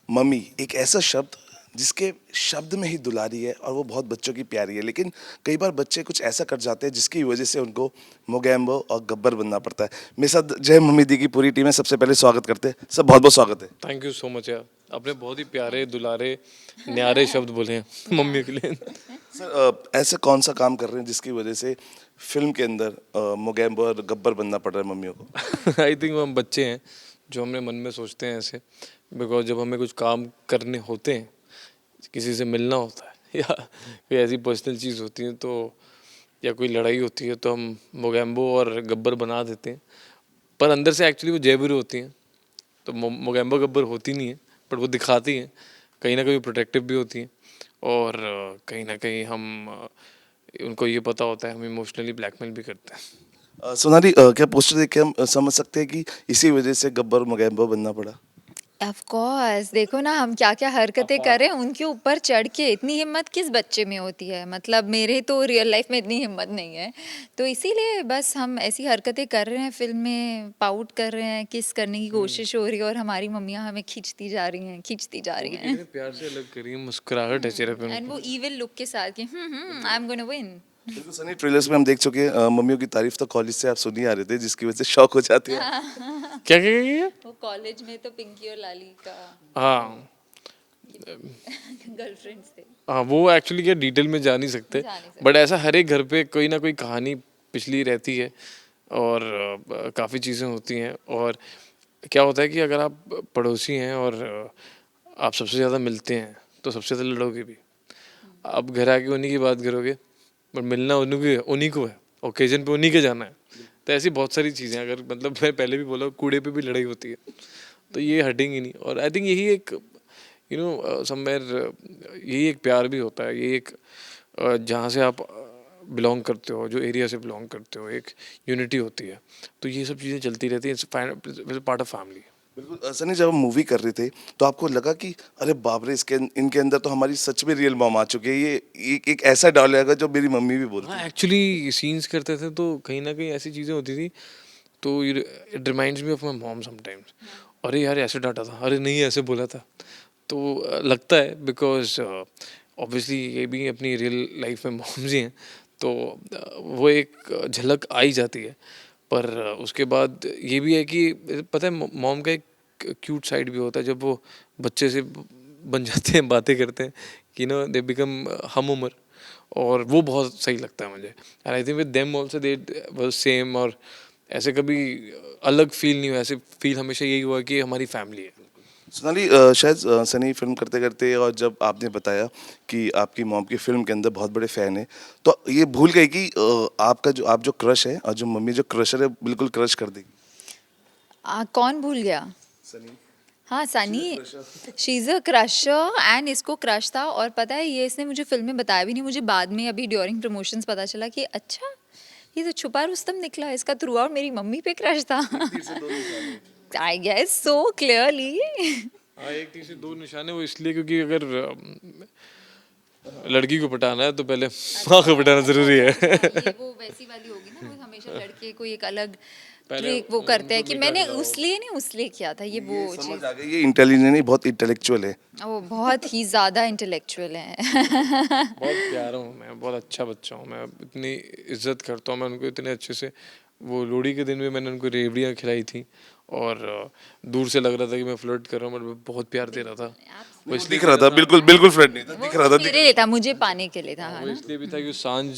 Mummy एक ऐसा शब्द जिसके शब्द में ही दुलारी है और वो बहुत बच्चों की प्यारी है, लेकिन कई बार बच्चे कुछ ऐसा कर जाते हैं जिसकी वजह से उनको मोगैम्बो और गब्बर बनना पड़ता है। मेरे साथ जय मम्मी दी की पूरी टीम है। सबसे पहले स्वागत करते हैं, सब बहुत बहुत स्वागत है। थैंक यू सो मच यार। आपने बहुत ही प्यारे दुलारे न्यारे शब्द बोले हैं मम्मी के लिए। सर ऐसा कौन सा काम कर रहे हैं जिसकी वजह से फिल्म के अंदर मोगैम्बो और गब्बर बनना पड़ रहा है मम्मियों को? आई थिंक हम बच्चे हैं जो हमने मन में सोचते हैं ऐसे, बिकॉज जब हमें कुछ काम करने होते हैं, किसी से मिलना होता है या कोई ऐसी पर्सनल चीज़ होती है तो, या कोई लड़ाई होती है तो हम मोगैम्बो और गब्बर बना देते हैं। पर अंदर से एक्चुअली वो जयबीर होती हैं। तो मोगैम्बो गब्बर होती नहीं है, बट वो दिखाती हैं। कहीं ना कहीं प्रोटेक्टिव भी होती हैं और कहीं ना कहीं हम उनको ये पता होता है हम इमोशनली ब्लैकमेल भी करते हैं। सोनाली, क्या पोस्टर देख के हम समझ सकते हैं कि इसी वजह से गब्बर और मोगैम्बो बनना पड़ा? ऑफ कोर्स देखो ना हम क्या क्या हरकतें कर रहे हैं उनके ऊपर चढ़ के। इतनी हिम्मत किस बच्चे में होती है, मतलब मेरे तो रियल लाइफ में इतनी हिम्मत नहीं है। तो इसीलिए बस हम ऐसी हरकतें कर रहे हैं, फिल्म में पाउट कर रहे हैं, किस करने की कोशिश हो रही है और हमारी मम्मियाँ हमें खींचती जा रही हैं, खींचती जा वो रही भी हैं। कितने प्यार से अलग करी है, मुस्कुराहट है चेहरे पे एंड वो उनकी। इविल लुक के साथ कि आई एम गोना विन। बिल्कुल सनी, ट्रेलर्स में हम देख चुके हैं। मम्मियों की तारीफ तो कॉलेज से आप सुन ही आ रहे थे, जिसकी वजह से शौक हो जाती है। क्या क्या क्या? वो कॉलेज में तो पिंकी और लाली का हाँ गर्लफ्रेंड्स थे। हाँ, वो एक्चुअली क्या डिटेल में जा नहीं सकते, जा नहीं बट सकते। ऐसा हर एक घर पे कोई ना कोई कहानी पिछली रहती है और काफ़ी चीज़ें होती हैं। और क्या होता है कि अगर आप पड़ोसी हैं और आप सबसे ज़्यादा मिलते हैं तो सबसे ज़्यादा लड़ोगे भी। आप घर आके उन्हीं की बात करोगे, बट मिलना उन्हीं को है, ओकेजन पे उन्हीं के जाना है। तो ऐसी बहुत सारी चीज़ें, अगर मतलब मैं पहले भी बोला कूड़े पे भी लड़ाई होती है, तो ये हटेंगी नहीं। और आई थिंक यही एक समवेयर यही एक प्यार भी होता है। ये एक जहाँ से आप बिलोंग करते हो, जो एरिया से बिलोंग करते हो, एक यूनिटी होती है। तो ये सब चीज़ें चलती रहती हैं, पार्ट ऑफ फैमिली। बिल्कुल सनी, जब हम मूवी कर रहे थे तो आपको लगा कि अरे बाप रे, इसके इनके अंदर तो हमारी सच में रियल मॉम आ चुकी है, ये एक ऐसा डायलॉग है जो मेरी मम्मी भी बोलती हाँ, है। एक्चुअली सीन्स करते थे तो कहीं ना कहीं ऐसी चीज़ें होती थी, तो it reminds me of my mom sometimes. अरे यार ऐसे डांटा था, अरे नहीं ऐसे बोला था। तो लगता है बिकॉज ऑब्वियसली ये भी अपनी रियल लाइफ में मॉम्स ही हैं, तो वो एक झलक आ ही जाती है। पर उसके बाद ये भी है कि पता है मॉम का एक क्यूट साइड भी होता है, जब वो बच्चे से बन जाते हैं, बातें करते हैं कि दे बिकम हम उम्र। और वो बहुत सही लगता है मुझे। And I think with them also they was same. और ऐसे कभी अलग फील नहीं हुआ, ऐसे फील हमेशा यही हुआ कि हमारी फैमिली है। सोनाली, शायद सनी फिल्म करते करते और जब आपने बताया कि आपकी मॉम की फिल्म के अंदर बहुत बड़े फैन है, तो ये भूल गई कि आपका जो आप जो क्रश है और जो मम्मी जो क्रशर है बिल्कुल क्रश कर देगी। कौन भूल गया? सनी, हाँ Sunny, she is a crusher and इसको क्रश था। और पता है ये इसने मुझे फिल्म में बताया भी नहीं, मुझे बाद में अभी ड्यूरिंग प्रमोशंस पता चला कि अच्छा ये तो छुपा रुस्तम निकला, इसका थ्रू आउट मेरी मम्मी पे क्रश था। I guess so clearly. हाँ, एक तीर से दो निशाने वो इसलिए क्योंकि अगर लड़की को पटाना है तो पहले माँ को पटाना जरूरी है। ये वो वैसी वाली होगी ना, वो हमेशा लड़के को एक अलग पहले ट्रिक वो करते हैं उनको कि मिटा मैंने के लाओ। उसलिए नहीं उसलिए किया था, ये वो ये समझ चीज़। आ गई, ये इंटेलिजेंट नहीं, बहुत इंटेलेक्चुअल है। वो बहुत ही ज़्यादा इंटेलेक्चुअल है। बहुत प्यारा हूँ मैं, बहुत अच्छा बच्चा हूँ मैं, इतनी इज्जत करता हूँ मैं उनको इतने अच्छे से। वो लोहड़ी के दिन भी मैंने उनको रेवड़ियाँ खिलाई थी और दूर से लग रहा था कि मैं फ्लर्ट कर रहा हूँ, बट बहुत प्यार दे रहा था। वो नहीं, वो इसलिए दिख दे रहा रहा था, था। बिल्कुल बिल्कुल फ्रेंड नहीं था, वो दिख रहा वो था, मेरे लिए था, मुझे पाने के लिए था, हाँ, है वो ना। इसलिए भी था कि सांझ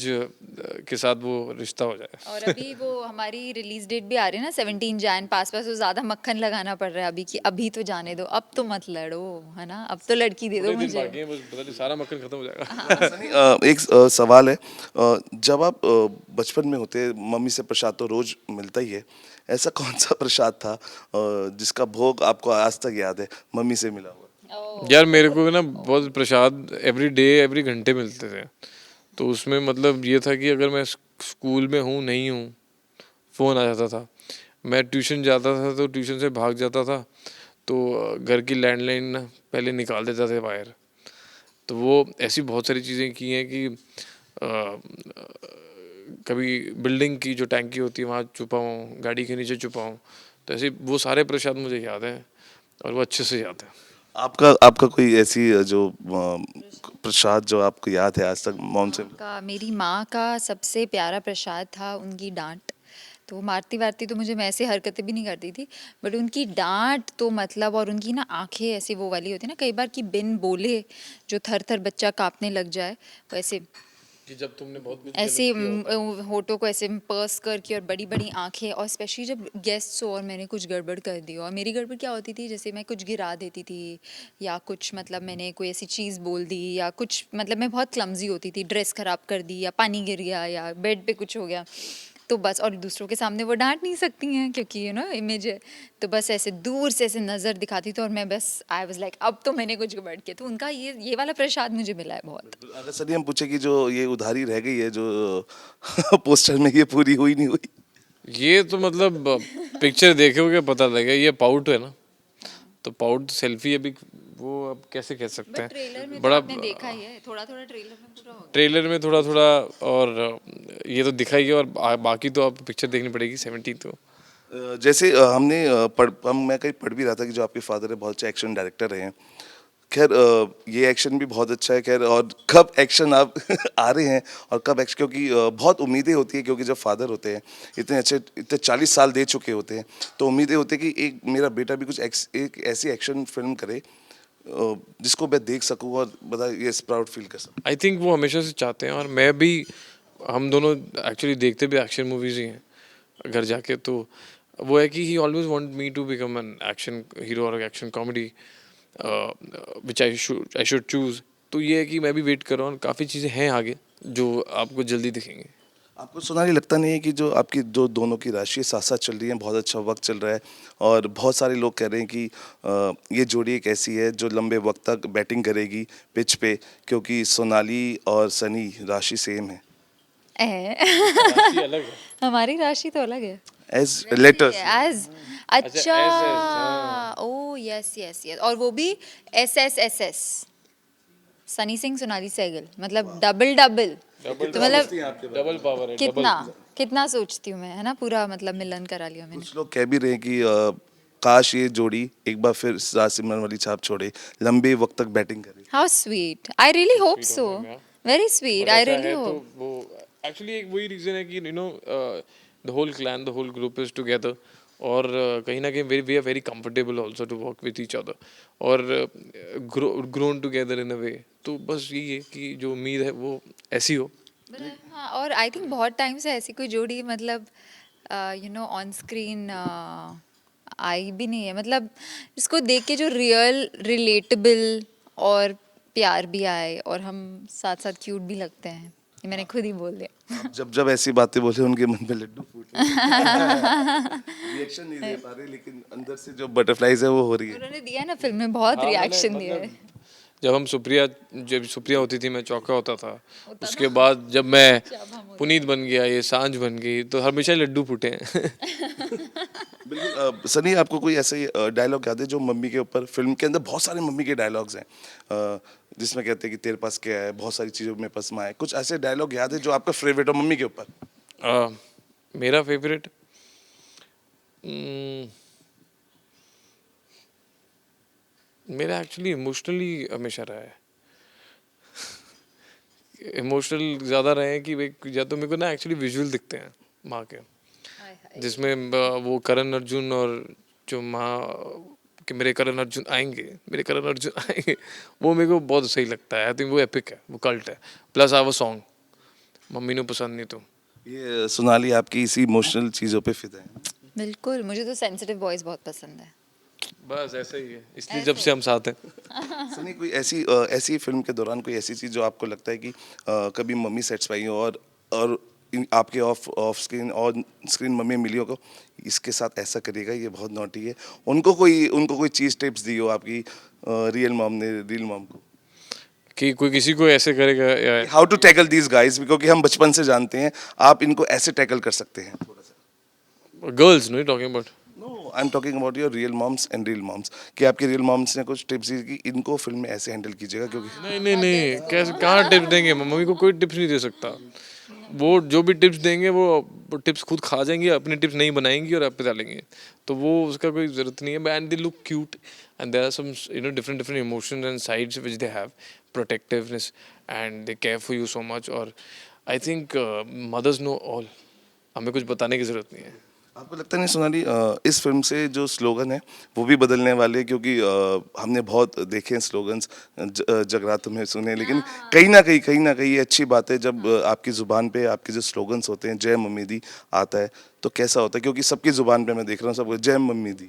के साथ वो रिश्ता हो जाए। और अभी वो हमारी रिलीज डेट भी आ रही है ना, 17 जैन। पास पास तो ज़्यादा मक्खन लगाना पड़ रहा है अभी कि अभी तो जाने दो, अब तो मत लड़ो, है ना, अब तो लड़की दे दो थोड़े दिन मुझे। बाकी हैं, बस पता नहीं सारा मक्खन खत्म हो जाएगा। सनी, एक सवाल है। जब आप बचपन में होते, मम्मी से प्रसाद तो रोज मिलता ही है, ऐसा कौन सा प्रसाद था जिसका भोग आपको आज तक याद है, मम्मी से मिला हुआ? यार मेरे को ना बहुत प्रसाद एवरी डे एवरी घंटे मिलते थे। तो उसमें मतलब ये था कि अगर मैं स्कूल में हूँ नहीं हूँ, फ़ोन आ जाता था। मैं ट्यूशन जाता था तो ट्यूशन से भाग जाता था, तो घर की लैंडलाइन पहले निकाल देता थे बाहर। तो वो ऐसी बहुत सारी चीज़ें की हैं कि कभी बिल्डिंग की जो टैंकी होती है वहाँ छुपा हूँ, गाड़ी के नीचे छुपा हूँ। तो ऐसे वो सारे प्रसाद मुझे याद हैं और वो अच्छे से याद है। आपका आपका कोई ऐसी जो प्रसाद जो आपको याद है आज तक मॉम से? का मेरी माँ का सबसे प्यारा प्रसाद था उनकी डांट। तो वो मारती वारती तो मुझे, मैं ऐसे हरकतें भी नहीं करती थी, बट उनकी डांट तो मतलब, और उनकी ना आंखें ऐसी वो वाली होती है ना कई बार कि बिन बोले जो थर थर बच्चा कांपने लग जाए, वैसे कि जब तुमने बहुत कुछ ऐसे गलत किया होता है। होठों को ऐसे पर्स करके, और बड़ी बड़ी आंखें, और स्पेशली जब गेस्ट्स हो और मैंने कुछ गड़बड़ कर दी, और मेरी गड़बड़ क्या होती थी, जैसे मैं कुछ गिरा देती थी या कुछ, मतलब मैंने कोई ऐसी चीज़ बोल दी या कुछ, मतलब मैं बहुत क्लमजी होती थी, ड्रेस खराब कर दी या पानी गिर गया या बेड पे कुछ हो गया, तो बस, और दूसरों के सामने वो डांट नहीं सकती हैं क्योंकि इमेज है, तो बस ऐसे दूर से ऐसे नज़र दिखाती थी, और मैं बस आई वाज लाइक अब तो मैंने कुछ गड़बड़ किया, तो उनका ये वाला प्रसाद मुझे मिला है बहुत। अगर सर हम पूछे कि जो ये उधारी रह गई है जो पोस्टर में, ये पूरी हुई नहीं हुई? ये तो मतलब पिक्चर देखोगे पता लगेगा, ये पाउट है ना, तो पाउट सेल्फी अभी वो अब कैसे कह सकते बट ट्रेलर में हैं, तो बड़ा आपने देखा ही है, थोड़ा थोड़ा ट्रेलर में पूरा हो गया। ट्रेलर में थोड़ा थोड़ा, और ये तो दिखाई है, और बाकी तो आप पिक्चर देखनी पड़ेगी 17 तो। जैसे हमने मैं कहीं पढ़ भी रहा था कि जो आपके फादर है बहुत अच्छे एक्शन डायरेक्टर रहे हैं। खैर ये एक्शन भी बहुत अच्छा है। खैर और कब एक्शन आप आ रहे हैं और कब एक्शन, क्योंकि बहुत उम्मीदें होती है, क्योंकि जब फादर होते हैं इतने अच्छे, इतने 40 साल दे चुके होते हैं, तो उम्मीदें होती है कि एक मेरा बेटा भी कुछ एक ऐसी एक्शन फिल्म करे जिसको मैं देख सकूं और बता ये प्राउड फील कर सकूं। आई थिंक वो हमेशा से चाहते हैं, और मैं भी, हम दोनों एक्चुअली देखते भी एक्शन मूवीज ही हैं घर जाके, तो वो है कि he always want me to become an action hero और action comedy which I should choose. तो ये है कि मैं भी वेट कर रहा हूँ, और काफ़ी चीज़ें हैं आगे जो आपको जल्दी दिखेंगे। आपको सोनाली लगता नहीं है कि जो आपकी जो दोनों की राशि साथ साथ चल रही है, बहुत अच्छा वक्त चल रहा है, और बहुत सारे लोग कह रहे हैं कि ये जोड़ी एक ऐसी है जो लंबे वक्त तक बैटिंग करेगी पिच पे, क्योंकि सोनाली और सनी राशि सेम है राशि अलग है। हमारी राशि तो अलग है। As letters. एज अच्छा, हाँ। ओ यस यस यस, और वो भी SSSS, सनी सिंह सोनाली सहगल, मतलब डबल डबल। डबल तो मतलब डबल पावर है, कितना डबल। कितना सोचती हूँ मैं, है ना, पूरा मतलब मिलन करा लिया मैंने। कुछ लोग कह भी रहे हैं कि काश ये जोड़ी एक बार फिर राज सिमरन वाली छाप छोड़े, लंबे वक्त तक बैटिंग करे। How sweet, I really hope Sweet so, of him, yeah. Very sweet, और आई ऐसा रियली है तो होप। वो एक्चुअली एक वही रीजन है कि the whole clan, the whole group is together, और कहीं ना कहीं we are very comfortable also to work with each other, और grown together in a way. तो बस यही है कि जो उम्मीद है वो ऐसी हो। हाँ, और आई थिंक बहुत टाइम से ऐसी कोई जोड़ी, मतलब ऑन स्क्रीन आई भी नहीं है, मतलब इसको देख के जो रियल रिलेटेबल और प्यार भी आए, और हम साथ साथ क्यूट भी लगते हैं, ये मैंने खुद ही बोल दिया। आप जब जब ऐसी बातें बोले उनके मन में लड्डू फूट रहे रिएक्शन नहीं दे पा रहे, लेकिन अंदर से जो बटरफ्लाइज है वो हो रही है। उन्होंने दिया ना फिल्म में, बहुत हाँ, रिएक्शन दिया है। जब सुप्रिया होती थी मैं चौका होता था, उसके बाद जब मैं पुनीत बन गया, ये सांझ बन गई, तो हमेशा ही लड्डू फूटे हैं। बिल्कुल। सनी आपको कोई ऐसे डायलॉग याद है जो मम्मी के ऊपर, फिल्म के अंदर बहुत सारे मम्मी के डायलॉग्स हैं जिसमें कहते हैं कि तेरे पास क्या है, बहुत सारी चीज़ों में पसमा है, कुछ ऐसे डायलॉग याद है जो आपका फेवरेट हो मम्मी के ऊपर? मेरा फेवरेट, मेरा एक्चुअली इमोशनली हमेशा रहा है। इमोशनल ज़्यादा रहे हैं कि या तो मेरे को ना एक्चुअली विजुअल दिखते हैं माँ के, जिसमें वो करण अर्जुन, और जो माँ कि मेरे करण अर्जुन आएंगे, मेरे करण अर्जुन आएंगे, वो मेरे को बहुत सही लगता है। आई थिंक वो एपिक है, वो कल्ट है, प्लस आवर सॉन्ग मम्मी ने पसंद नहीं तो। ये सोनाली आपकी इसी इमोशनल चीज़ों पे फिदा है। बिल्कुल, मुझे तो सेंसिटिव वॉइस बहुत पसंद है। बस ऐसा ही है, इसलिए जब से हम साथ हैं। सनी कोई ऐसी फिल्म के दौरान कोई ऐसी चीज़ जो आपको लगता है कि कभी मम्मी सेटिस्फाई हो, और आपके ऑफ स्क्रीन और स्क्रीन मम्मी मिली हो को इसके साथ ऐसा करिएगा, ये बहुत नॉटी है, उनको कोई चीज़ टिप्स दी हो आपकी रियल मॉम ने रियल मॉम को, कि कोई किसी को ऐसे करेगा या how to tackle these guys, क्योंकि हम बचपन से जानते हैं आप इनको ऐसे टैकल कर सकते हैं थोड़ा सा। Girls no talking about. No, I am talking about your real moms and real moms, कि आपके रियल मॉम्स ने कुछ टिप्स दी कि इनको फिल्म में ऐसे हैंडल कीजिएगा, क्योंकि नहीं नहीं नहीं, कैसे कहाँ टिप्स देंगे, मम्मी को कोई टिप्स नहीं दे सकता। वो जो भी टिप्स देंगे वो टिप्स खुद खा जाएंगी, अपनी टिप्स नहीं बनाएंगी और आप पे डालेंगे, तो वो उसका कोई ज़रूरत नहीं है. And they look cute and there are some different different emotions and sides which they have, protectiveness, and they care for you so much. और I think mothers know all, हमें कुछ बताने की ज़रूरत नहीं है. आपको लगता नहीं सोनाली इस फिल्म से जो स्लोगन है वो भी बदलने वाले हैं, क्योंकि हमने बहुत देखे हैं स्लोगन्स जगरातों में सुने, लेकिन कहीं ना कहीं ये अच्छी बात है जब आपकी ज़ुबान पे आपके जो स्लोगन्स होते हैं जय मम्मी दी आता है तो कैसा होता है, क्योंकि सबकी ज़ुबान पे मैं देख रहा हूँ सबको जय मम्मी दी.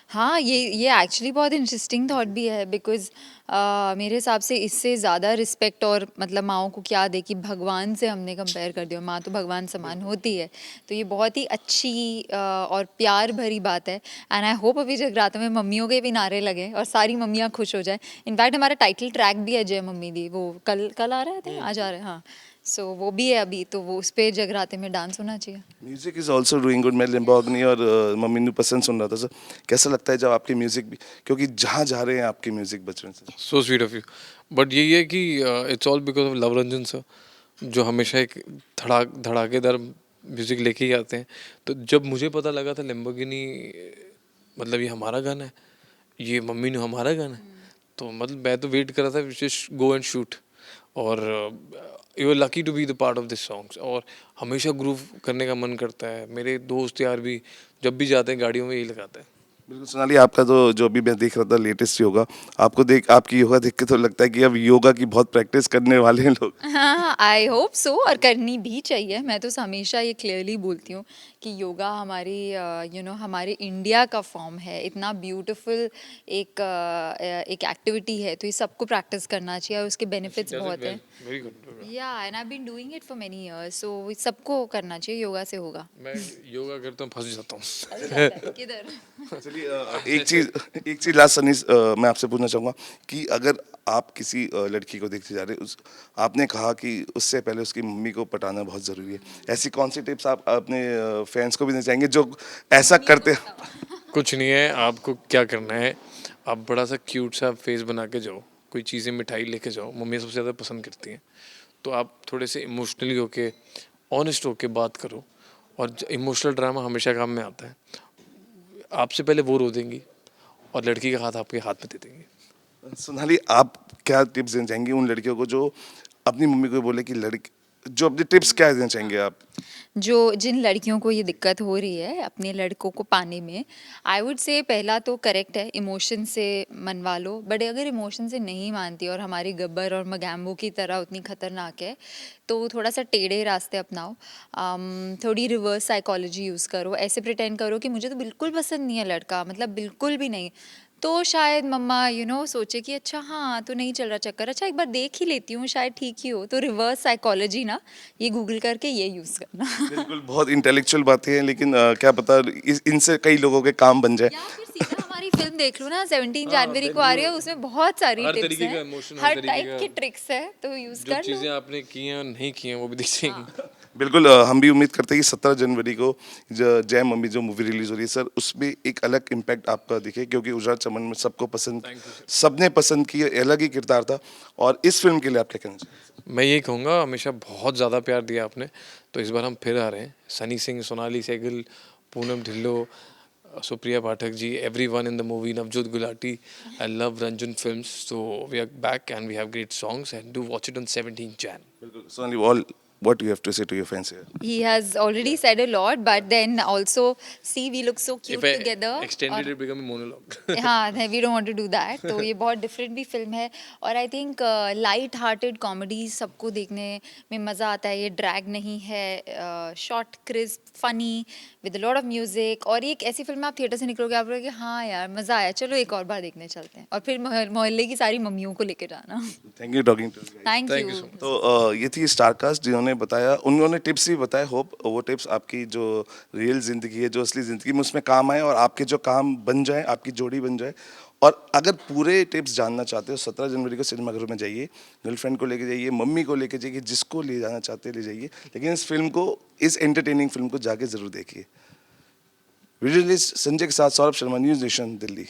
हाँ, ये एक्चुअली बहुत इंटरेस्टिंग थॉट भी है, बिकॉज़ मेरे हिसाब से इससे ज़्यादा रिस्पेक्ट और मतलब माँओं को क्या दे कि भगवान से हमने कंपेयर कर दिया, माँ तो भगवान समान होती है. तो ये बहुत ही अच्छी और प्यार भरी बात है, एंड आई होप अभी जगराता में मम्मियों के भी नारे लगे और सारी मम्मियाँ खुश हो जाएँ. इनफैक्ट हमारा टाइटल ट्रैक भी है जय मम्मी दी, वो कल कल आ रहा है, आज आ रहा है, हाँ. सो वो भी है अभी, तो वो उस पे जगराते में डांस होना चाहिए. Music is also doing good. मैं लिम्बोगनी और मम्मी नू पसंद सुन रहा था सर. कैसा लगता है जब आपके म्यूजिक भी, क्योंकि जहाँ जा रहे हैं आपके म्यूजिक बचपन से. So sweet of you. But यही है कि it's all because of love Ranjan sir, जो हमेशा एक धड़ाकेदार म्यूजिक लेके ही आते हैं. तो जब मुझे पता लगा था Lamborghini मतलब ये हमारा गाना है, ये मम्मी ने हमारा गाना है, तो मतलब मैं तो वेट कर रहा था जस्ट गो एंड शूट. और you are lucky to be the part of this songs. और हमेशा ग्रूव करने का मन करता है. मेरे दोस्त यार भी जब भी जाते हैं गाड़ियों में यही लगाते हैं. बिल्कुल सोनाली, आपका तो जो अभी मैं देख रहा था लेटेस्ट योगा, आपको देख आपकी योगा देख के तो लगता है कि अब योगा की बहुत प्रैक्टिस करने वाले हैं लोग. हाँ, आई होप सो, और करनी भी चाहिए. मैं तो हमेशा ये क्लियरली बोलती हूँ कि योगा हमारी हमारे इंडिया का फॉर्म है. इतना ब्यूटीफुल एक एक्टिविटी है, तो ये सबको प्रैक्टिस करना चाहिए और उसके बेनिफिट्स बहुत हैं. Very good. Yeah and I been doing it for many years, so सबको करना चाहिए, योगा से होगा. मैं योगा करता हूँ फंस जाता हूँ. किधर? चलिए एक चीज लास्ट सनी, मैं आपसे पूछना चाहूँगा कि अगर आप किसी लड़की को देखते जा रहे हैं, आपने कहा कि उससे पहले उसकी मम्मी को पटाना बहुत ज़रूरी है, ऐसी कौन सी टिप्स आप अपने फैंस को भी देना चाहेंगे जो ऐसा करते हैं. कुछ नहीं है, आपको क्या करना है, आप बड़ा सा क्यूट सा फेस बना के जाओ, कोई चीज़ें मिठाई लेके जाओ, मम्मी सबसे ज़्यादा पसंद करती हैं. तो आप थोड़े से इमोशनली होके ऑनेस्ट होके बात करो, और इमोशनल ड्रामा हमेशा काम में आता है. आपसे पहले वो रो देंगी और लड़की का हाथ आपके हाथ में दे देंगी. सोनाली, आप क्या टिप्स देना चाहेंगे उन लड़कियों को जो अपनी मम्मी को बोले कि लड़की, जो अपनी टिप्स क्या देना चाहेंगे आप. जिन लड़कियों को ये दिक्कत हो रही है अपने लड़कों को पाने में, आई वुड से पहला तो करेक्ट है, इमोशन से मनवा लो. बट अगर इमोशन से नहीं मानती और हमारी गब्बर और मगैम्बो की तरह उतनी खतरनाक है, तो थोड़ा सा टेढ़े रास्ते अपनाओ. थोड़ी रिवर्स साइकोलॉजी यूज़ करो. ऐसे प्रिटेंड करो कि मुझे तो बिल्कुल पसंद नहीं है लड़का, मतलब बिल्कुल भी नहीं. तो शायद मम्मा सोचे कि अच्छा हाँ तो नहीं चल रहा चक्कर, अच्छा एक बार देख ही लेती हूँ शायद ठीक ही हो. तो रिवर्स साइकोलॉजी ना, ये गूगल करके ये यूज़ करना. बिल्कुल, बहुत इंटेलेक्चुअल बातें हैं, लेकिन क्या पता इनसे कई लोगों के काम बन जाए. या फिर सीधा हमारी फिल्म देख लो ना, 17 जनवरी को आ रही है, उसमें बहुत सारी हर टिप्स तरीके का हैं, इमोशन, हर टाइप की ट्रिक्स है, तो यूज़ जो कर लो. चीज़ें आपने की हैं और नहीं की हैं वो भी दिख जाएंगी. बिल्कुल, हम भी उम्मीद करते हैं कि 17 जनवरी को जय मम्मी जो मूवी रिलीज हो रही है सर, उसमें एक अलग इम्पैक्ट आपका दिखे, क्योंकि उजाड़ चमन में सबको पसंद, सबने पसंद की, अलग ही किरदार था. और इस फिल्म के लिए आप क्या कहना चाहिए. मैं यही कहूँगा, हमेशा बहुत ज़्यादा प्यार दिया आपने, तो इस बार हम फिर आ रहे हैं. Sunny Singh, Sonali Sehgal, Poonam Dhillon, Supriya Pathak ji, everyone in the movie, Navjot Gulati. I love Ranjan Films. So we are back and we have great songs, and do watch it on 17th Jan. बिल्कुल Sonali, all what you have to say to your fans here. He has already said a lot, but then also see we look so cute If I together. extended और it become a monologue. हाँ, we don't want to do that. तो ये बहुत different भी film है, और I think light hearted comedy सबको देखने में मज़ा आता है. ये ड्रैग नहीं है, short, crisp, funny with lot of music. और ये एक ऐसी फिल्म है, आप थिएटर से निकलोगे आप बोलोगे हाँ यार मज़ा आया, चलो एक और बार देखने चलते हैं. और फिर मोहल्ले की सारी मम्मियों को लेकर जाना. Thank you talking to. Thank Thank you you. so much. तो ये थी स्टारकास्ट जिन्होंने बताया, उन्होंने टिप्स भी बताए. होप वो टिप्स आपकी जो रियल ज़िंदगी है, जो असली ज़िंदगी में, उसमें काम आए और आपके जो काम बन जाए, आपकी जोड़ी बन जाए. और अगर पूरे टिप्स जानना चाहते हो, 17 जनवरी को सिनेमाघरों में जाइए, गर्लफ्रेंड को लेके जाइए, मम्मी को लेके जाइए, जिसको ले जाना चाहते हैं ले जाइए, लेकिन इस फिल्म को, इस एंटरटेनिंग फिल्म को जाके ज़रूर देखिए. वीडियो संजय के साथ सौरभ शर्मा, न्यूज़ नेशन, दिल्ली.